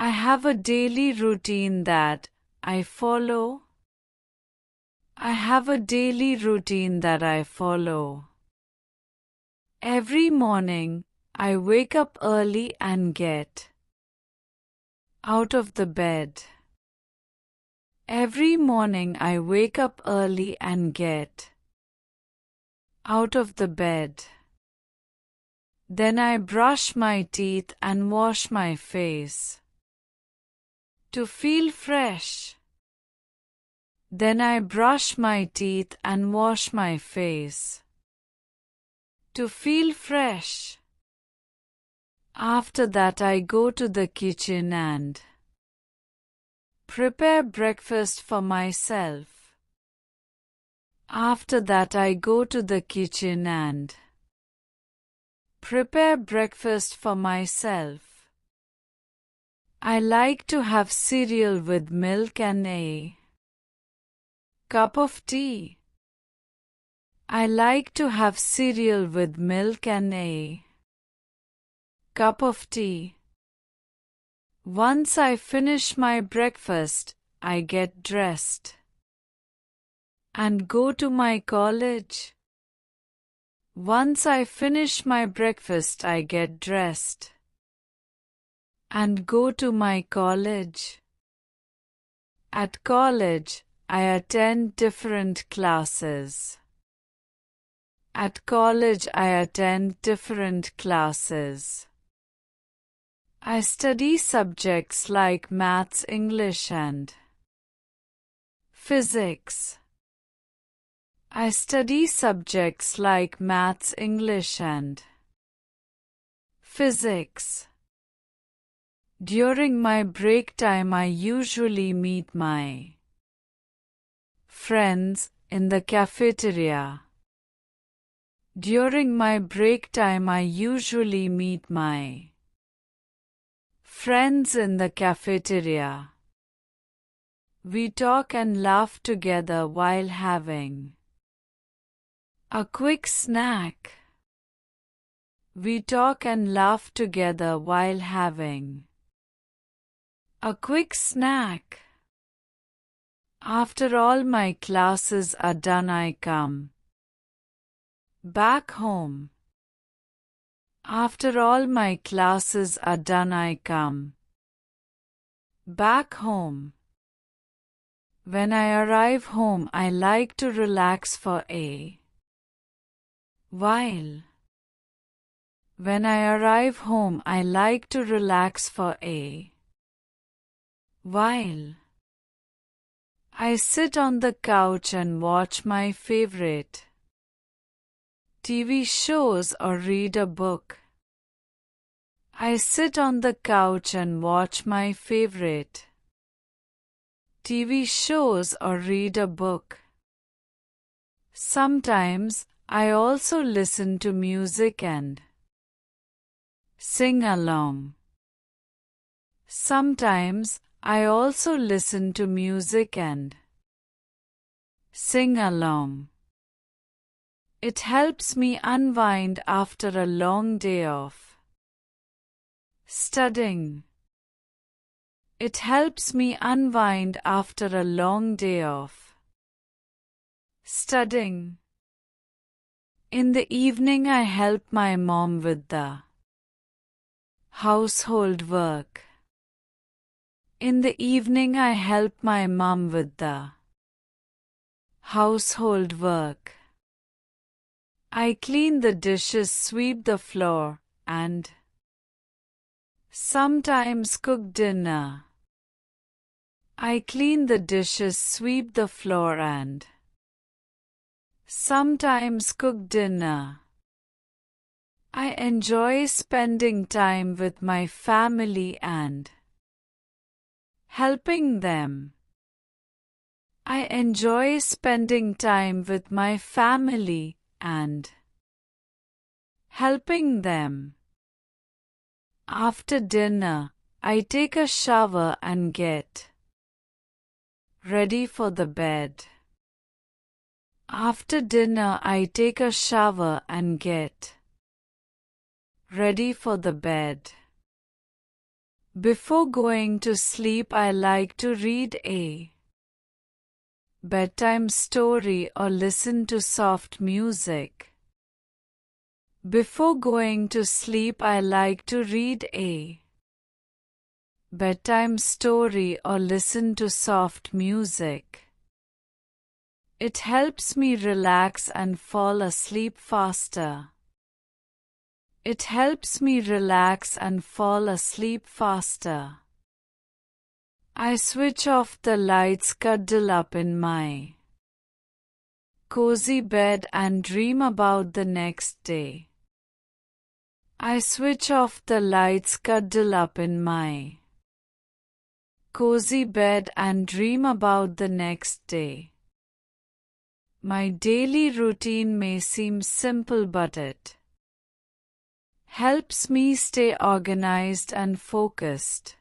I have a daily routine that I follow. I have a daily routine that I follow. Every morning, I wake up early and get out of the bed. Every morning I wake up early and get out of the bed. Then I brush my teeth and wash my face to feel fresh. Then I brush my teeth and wash my face to feel fresh. After that I go to the kitchen and prepare breakfast for myself. After that I go to the kitchen and prepare breakfast for myself. I like to have cereal with milk and a cup of tea. I like to have cereal with milk and a cup of tea. Once I finish my breakfast, I get dressed and go to my college. Once I finish my breakfast, I get dressed and go to my college. At college, I attend different classes. At college, I attend different classes. I study subjects like maths, English, and physics. I study subjects like maths, English, and physics. During my break time, I usually meet my friends in the cafeteria. During my break time, I usually meet my friends in the cafeteria. We talk and laugh together while having a quick snack. We talk and laugh together while having a quick snack. After all my classes are done, I come back home. After all my classes are done, I come back home. When I arrive home, I like to relax for a while. When I arrive home, I like to relax for a while. I sit on the couch and watch my favorite TV shows or read a book. I sit on the couch and watch my favorite TV shows or read a book. Sometimes I also listen to music and sing along. Sometimes I also listen to music and sing along. It helps me unwind after a long day of studying. It helps me unwind after a long day of studying. In the evening, I help my mom with the household work. In the evening, I help my mom with the household work. I clean the dishes, sweep the floor, and sometimes cook dinner. I clean the dishes, sweep the floor, and sometimes cook dinner. I enjoy spending time with my family and helping them. I enjoy spending time with my family and helping them. After dinner, I take a shower and get ready for the bed. After dinner, I take a shower and get ready for the bed. Before going to sleep, I like to read a bedtime story or listen to soft music. Before going to sleep, I like to read a bedtime story or listen to soft music. It helps me relax and fall asleep faster. It helps me relax and fall asleep faster. I switch off the lights, cuddle up in my cozy bed and dream about the next day. I switch off the lights, cuddle up in my cozy bed and dream about the next day. My daily routine may seem simple, but it helps me stay organized and focused.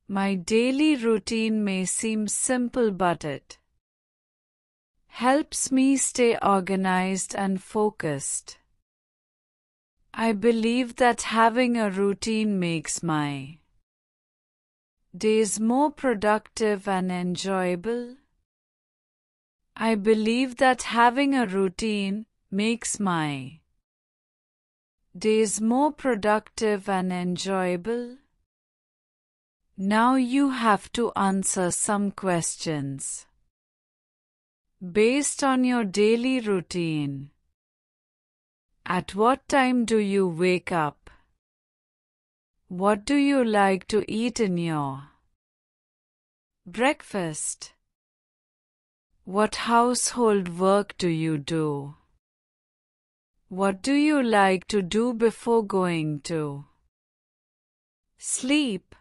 My daily routine may seem simple, but it helps me stay organized and focused. I believe that having a routine makes my days more productive and enjoyable. I believe that having a routine makes my days more productive and enjoyable. Now you have to answer some questions based on your daily routine. At what time do you wake up? What do you like to eat in your breakfast? What household work do you do? What do you like to do before going to sleep?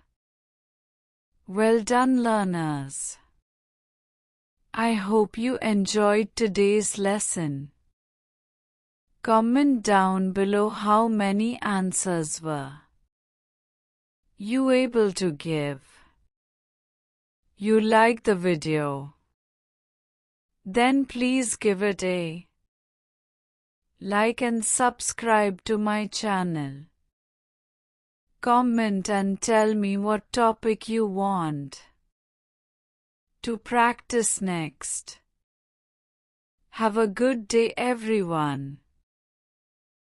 Well done, learners. I hope you enjoyed today's lesson. Comment down below how many answers were you able to give. You like the video? Then please give it a like and subscribe to my channel. Comment and tell me what topic you want to practice next. Have a good day, everyone.